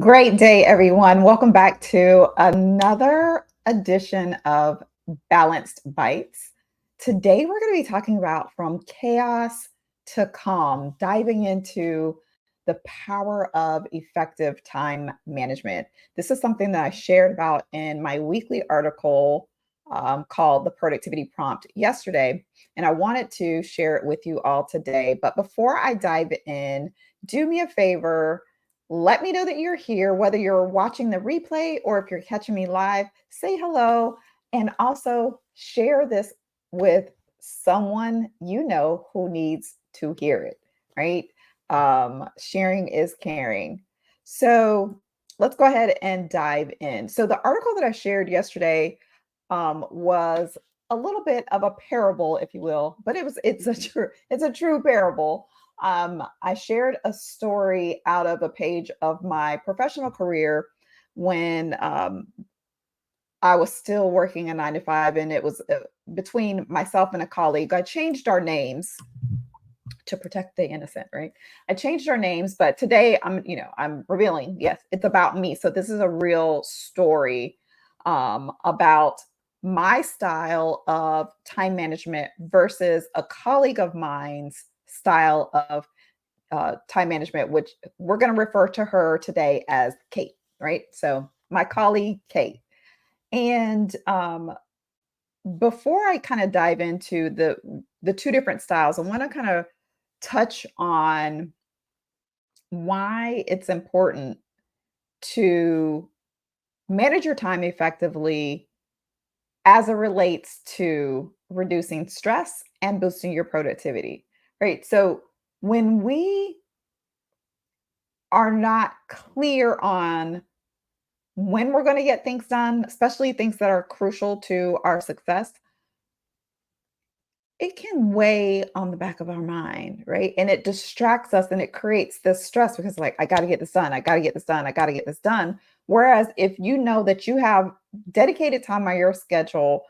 Great day, everyone. Welcome back to another edition of Balanced Bytes. Today, we're going to be talking about from chaos to calm, diving into the power of effective time management. This is something that I shared about in my weekly article called The Productivity Prompt yesterday, and I wanted to share it with you all today. But before I dive in, do me a favor. Let me know that you're here, whether you're watching the replay or if you're catching me live. Say hello and also share this with someone you know who needs to hear it, right? Sharing is caring. So let's go ahead and dive in. So the article that I shared yesterday was a little bit of a parable, if you will, but it's a true parable. I shared a story out of a page of my professional career when I was still working a 9 to 5, and it was between myself and a colleague. I changed our names to protect the innocent, right? I changed our names, but today I'm revealing, yes, it's about me. So this is a real story about my style of time management versus a colleague of mine's style of time management, which we're going to refer to her today as Kate, right? So my colleague, Kate. And before I kind of dive into the two different styles, I want to kind of touch on why it's important to manage your time effectively as it relates to reducing stress and boosting your productivity, right? So when we are not clear on when we're going to get things done, especially things that are crucial to our success, it can weigh on the back of our mind, right? And it distracts us and it creates this stress because, like, I got to get this done. I got to get this done. I got to get this done. Whereas if you know that you have dedicated time on your schedule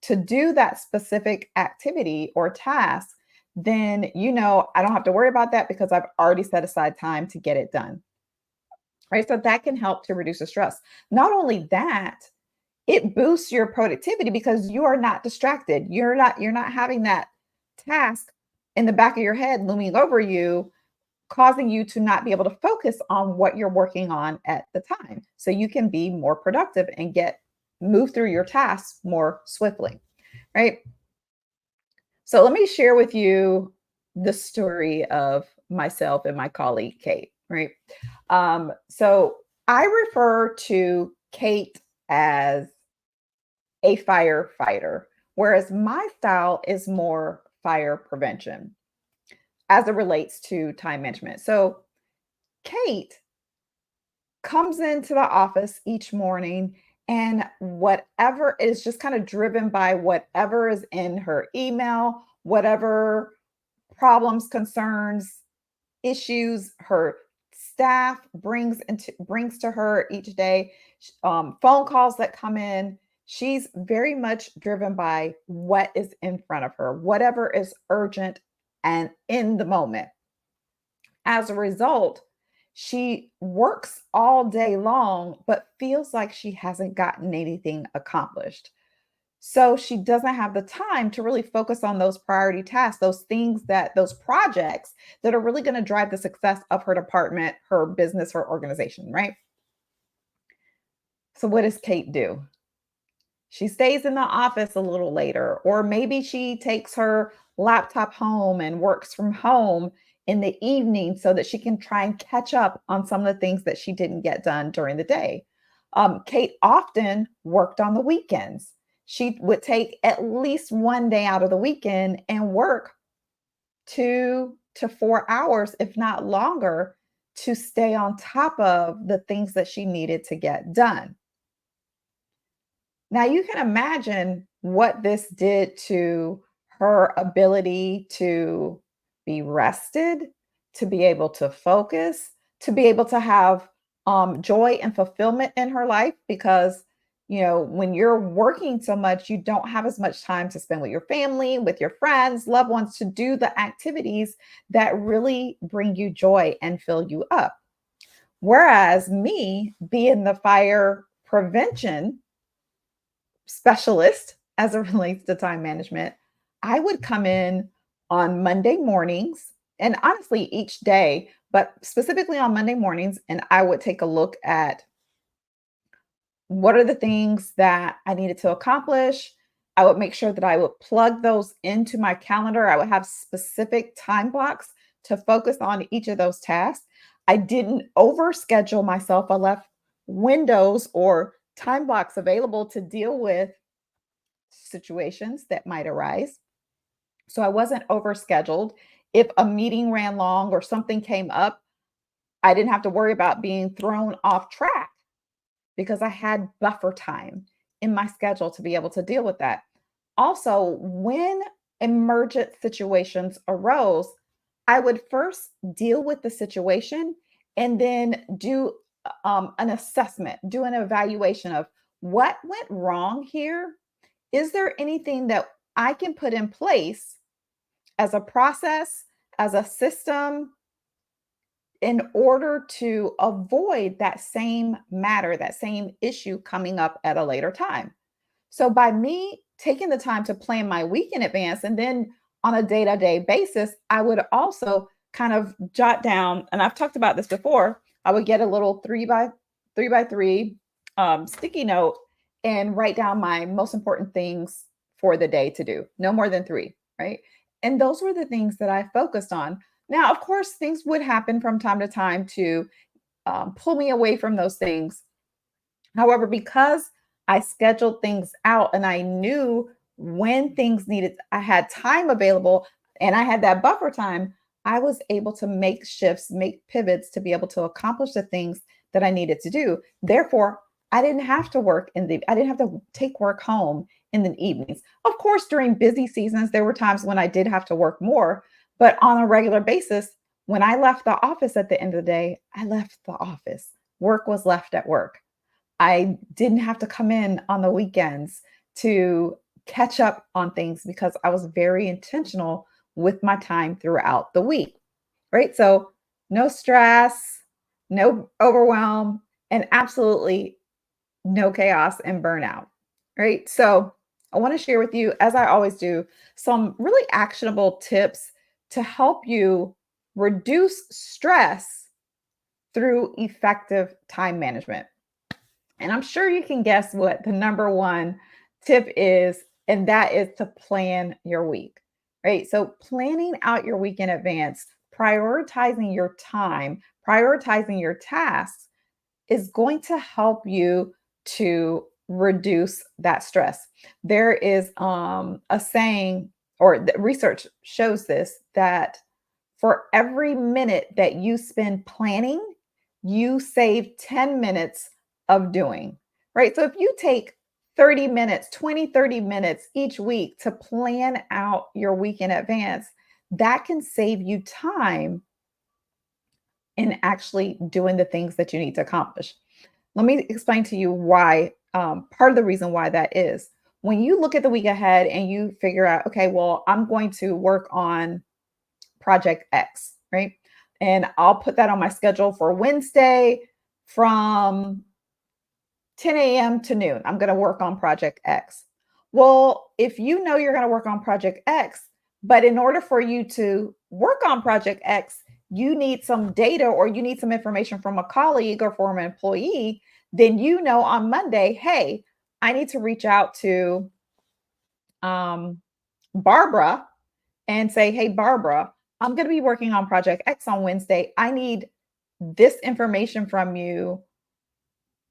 to do that specific activity or task, then I don't have to worry about that because I've already set aside time to get it done, right? So that can help to reduce the stress. Not only that, it boosts your productivity because you are not distracted. You're not having that task in the back of your head looming over you, causing you to not be able to focus on what you're working on at the time. So you can be more productive and move through your tasks more swiftly, right? So let me share with you the story of myself and my colleague Kate, right? So I refer to Kate as a firefighter, whereas my style is more fire prevention as it relates to time management. So Kate comes into the office each morning, and whatever is just kind of driven by whatever is in her email, whatever problems, concerns, issues her staff brings to her each day, phone calls that come in. She's very much driven by what is in front of her, whatever is urgent and in the moment. As a result, she works all day long, but feels like she hasn't gotten anything accomplished. So she doesn't have the time to really focus on those priority tasks, those projects that are really going to drive the success of her department, her business, her organization, right? So what does Kate do? She stays in the office a little later, or maybe she takes her laptop home and works from home in the evening so that she can try and catch up on some of the things that she didn't get done during the day. Kate often worked on the weekends. She would take at least one day out of the weekend and work 2 to 4 hours, if not longer, to stay on top of the things that she needed to get done. Now, you can imagine what this did to her ability to be rested, to be able to focus, to be able to have joy and fulfillment in her life. Because, when you're working so much, you don't have as much time to spend with your family, with your friends, loved ones, to do the activities that really bring you joy and fill you up. Whereas me being the fire prevention specialist as it relates to time management, I would come in on Monday mornings and honestly each day, but specifically on Monday mornings, and I would take a look at what are the things that I needed to accomplish. I would make sure that I would plug those into my calendar. I would have specific time blocks to focus on each of those tasks. I didn't overschedule myself. I left windows or time blocks available to deal with situations that might arise. So I wasn't overscheduled. If a meeting ran long or something came up, I didn't have to worry about being thrown off track because I had buffer time in my schedule to be able to deal with that. Also, when emergent situations arose, I would first deal with the situation and then do an assessment, do an evaluation of what went wrong here. Is there anything that I can put in place as a process, as a system, in order to avoid that same matter, that same issue coming up at a later time? So by me taking the time to plan my week in advance and then on a day-to-day basis, I would also kind of jot down, and I've talked about this before, I would get a little three by three sticky note and write down my most important things for the day to do. No more than three, right? And those were the things that I focused on. Now, of course, things would happen from time to time to pull me away from those things. However, because I scheduled things out and I knew when things needed, I had time available and I had that buffer time, I was able to make shifts, make pivots to be able to accomplish the things that I needed to do. Therefore, I didn't have to take work home in the evenings. Of course, during busy seasons, there were times when I did have to work more, but on a regular basis, when I left the office at the end of the day, I left the office. Work was left at work. I didn't have to come in on the weekends to catch up on things because I was very intentional with my time throughout the week, right? So, no stress, no overwhelm, and absolutely no chaos and burnout, right? So, I want to share with you, as I always do, some really actionable tips to help you reduce stress through effective time management. And I'm sure you can guess what the number one tip is, and that is to plan your week, right? So, planning out your week in advance, prioritizing your time, prioritizing your tasks is going to help you to reduce that stress. There is a saying, or the research shows this, that for every minute that you spend planning, you save 10 minutes of doing, right? So if you take 30 minutes, 20, 30 minutes each week to plan out your week in advance, that can save you time in actually doing the things that you need to accomplish. Let me explain to you why, part of the reason why that is. When you look at the week ahead and you figure out, okay, well, I'm going to work on project X, right? And I'll put that on my schedule for Wednesday from 10 a.m. to noon. I'm going to work on project X. Well, if you know you're going to work on project X, but in order for you to work on project X, you need some data or you need some information from a colleague or from an employee, then you know on Monday, hey, I need to reach out to Barbara and say, hey, Barbara, I'm going to be working on project X on Wednesday. I need this information from you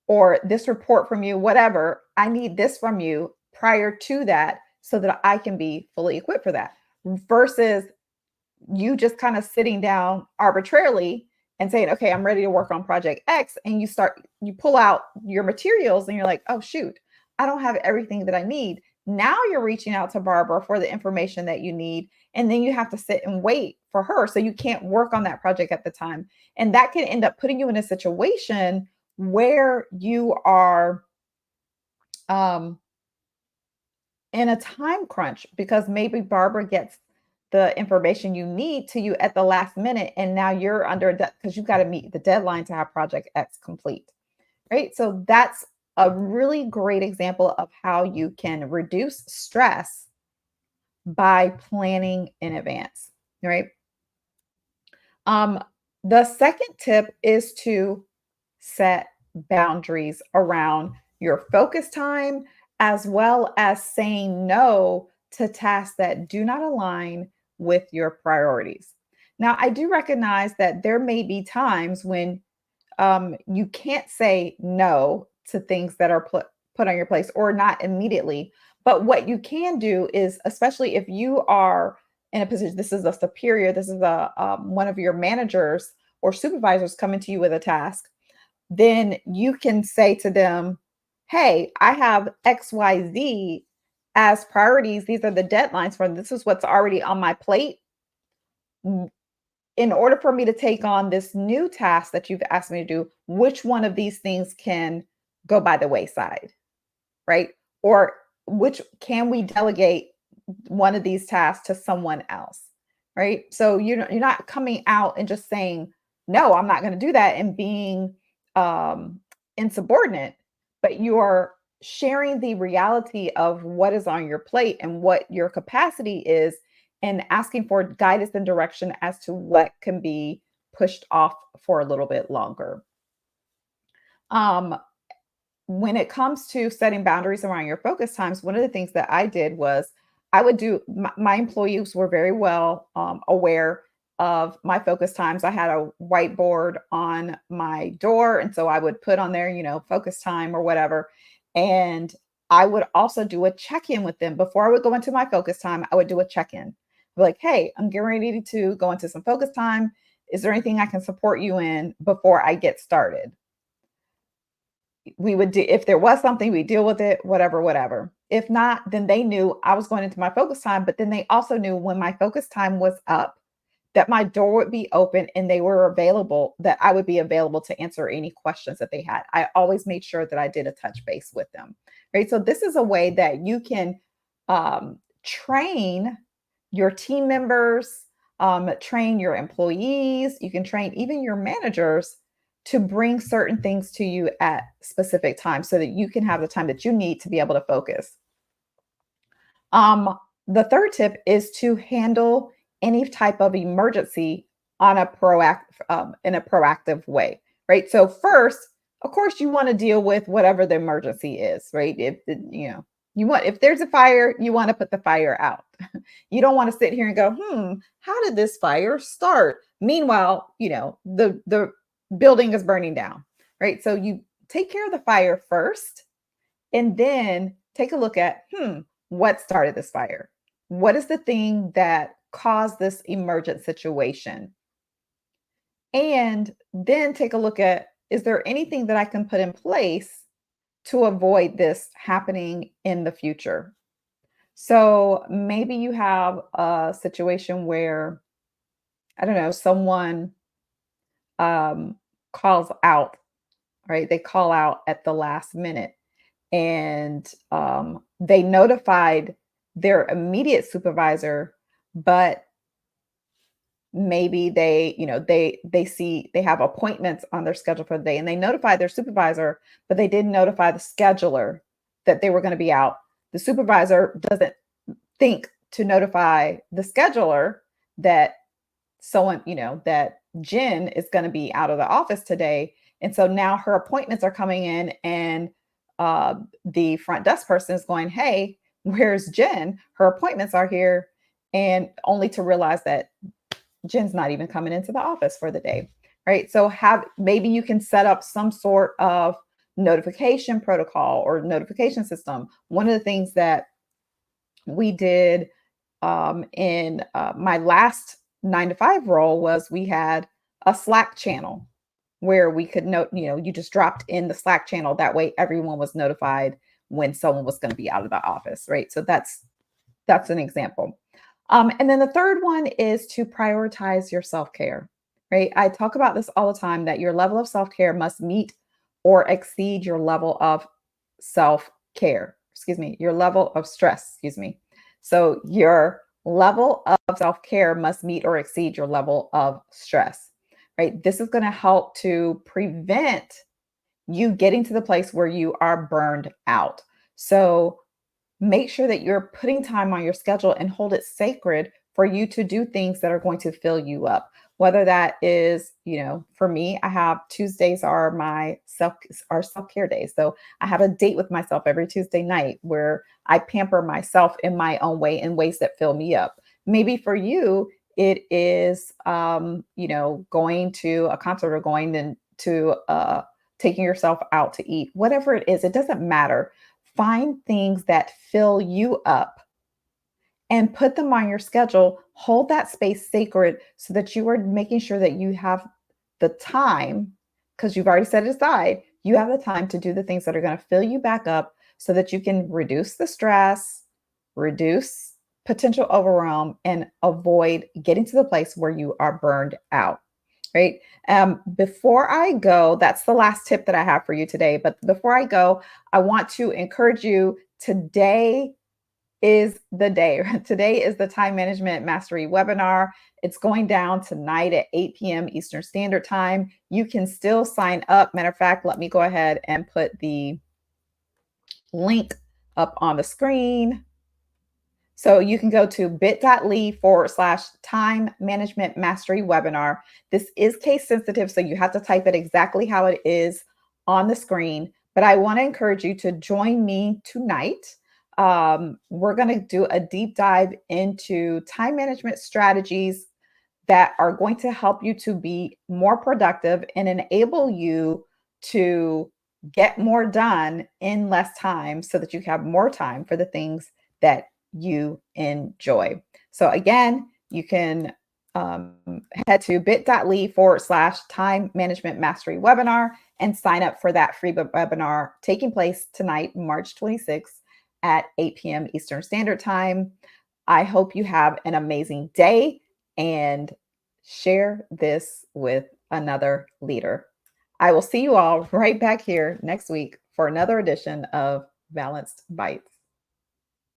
or this report from you, whatever. I need this from you prior to that so that I can be fully equipped for that versus you just kind of sitting down arbitrarily and saying, okay, I'm ready to work on project X. And you pull out your materials and you're like, oh, shoot, I don't have everything that I need. Now you're reaching out to Barbara for the information that you need. And then you have to sit and wait for her. So you can't work on that project at the time. And that can end up putting you in a situation where you are um, in a time crunch because maybe Barbara gets the information you need to you at the last minute. And now you're under because you've got to meet the deadline to have project X complete, right? So that's a really great example of how you can reduce stress by planning in advance, right? Um, the second tip is to set boundaries around your focus time, as well as saying no to tasks that do not align with your priorities. Now, I do recognize that there may be times when you can't say no to things that are put on your place or not immediately. But what you can do is, especially if you are in a position, this is a superior, this is a one of your managers or supervisors coming to you with a task, then you can say to them, "Hey, I have XYZ as priorities. These are the deadlines for this is what's already on my plate. In order for me to take on this new task that you've asked me to do, which one of these things can go by the wayside, right? Or which can we delegate one of these tasks to someone else, right? So you're not coming out and just saying, no, I'm not going to do that and being insubordinate, but you are sharing the reality of what is on your plate and what your capacity is and asking for guidance and direction as to what can be pushed off for a little bit longer. Um, when it comes to setting boundaries around your focus times, one of the things that I did was I would do my employees were very well aware of my focus times. I had a whiteboard on my door. And so I would put on there, focus time or whatever. And I would also do a check in with them before I would go into my focus time. I would do a check in like, hey, I'm getting ready to go into some focus time. Is there anything I can support you in before I get started? We would do, if there was something, we deal with it, whatever. If not, then they knew I was going into my focus time, but then they also knew when my focus time was up that my door would be open and they were available, that I would be available to answer any questions that they had. I always made sure that I did a touch base with them, right? So this is a way that you can train your team members, train your employees, you can train even your managers to bring certain things to you at specific times so that you can have the time that you need to be able to focus. The third tip is to handle any type of emergency on a in a proactive way, right? So first, of course, you want to deal with whatever the emergency is, right? If there's a fire, you want to put the fire out. You don't want to sit here and go, how did this fire start? Meanwhile, the building is burning down, right? So you take care of the fire first and then take a look at, what started this fire? What is the thing that caused this emergent situation? And then take a look at, is there anything that I can put in place to avoid this happening in the future? So maybe you have a situation where, I don't know, someone calls out, right? They call out at the last minute and they notified their immediate supervisor, but maybe they see they have appointments on their schedule for the day and they notify their supervisor, but they didn't notify the scheduler that they were going to be out. The supervisor doesn't think to notify the scheduler that that Jen is going to be out of the office today. And so now her appointments are coming in and the front desk person is going, hey, where's Jen? Her appointments are here. And only to realize that Jen's not even coming into the office for the day, right? So maybe you can set up some sort of notification protocol or notification system. One of the things that we did in my last 9 to 5 role was we had a Slack channel where we could note, you just dropped in the Slack channel. That way everyone was notified when someone was going to be out of the office, right? So that's an example. And then the third one is to prioritize your self-care, right? I talk about this all the time that your level of self-care must meet or exceed your level of your level of stress, So your level of self-care must meet or exceed your level of stress, right? This is going to help to prevent you getting to the place where you are burned out. So make sure that you're putting time on your schedule and hold it sacred for you to do things that are going to fill you up. Whether that is, for me, I have Tuesdays are my self-care days. So I have a date with myself every Tuesday night where I pamper myself in my own way in ways that fill me up. Maybe for you, it is going to a concert or going to taking yourself out to eat. Whatever it is, it doesn't matter. Find things that fill you up and put them on your schedule. Hold that space sacred so that you are making sure that you have the time, because you've already set it aside. You have the time to do the things that are going to fill you back up so that you can reduce the stress, reduce potential overwhelm, and avoid getting to the place where you are burned out. Right. Before I go, that's the last tip that I have for you today. But before I go, I want to encourage you. Today is the day. Today is the Time Management Mastery webinar. It's going down tonight at 8 p.m. Eastern Standard Time. You can still sign up. Matter of fact, let me go ahead and put the link up on the screen. So you can go to bit.ly/time management mastery webinar. This is case sensitive, so you have to type it exactly how it is on the screen. But I want to encourage you to join me tonight. We're going to do a deep dive into time management strategies that are going to help you to be more productive and enable you to get more done in less time so that you have more time for the things that you enjoy. So again, you can head to bit.ly/time management mastery webinar and sign up for that free webinar taking place tonight, March 26th at 8 p.m. Eastern Standard Time. I hope you have an amazing day and share this with another leader. I will see you all right back here next week for another edition of Balanced Bytes.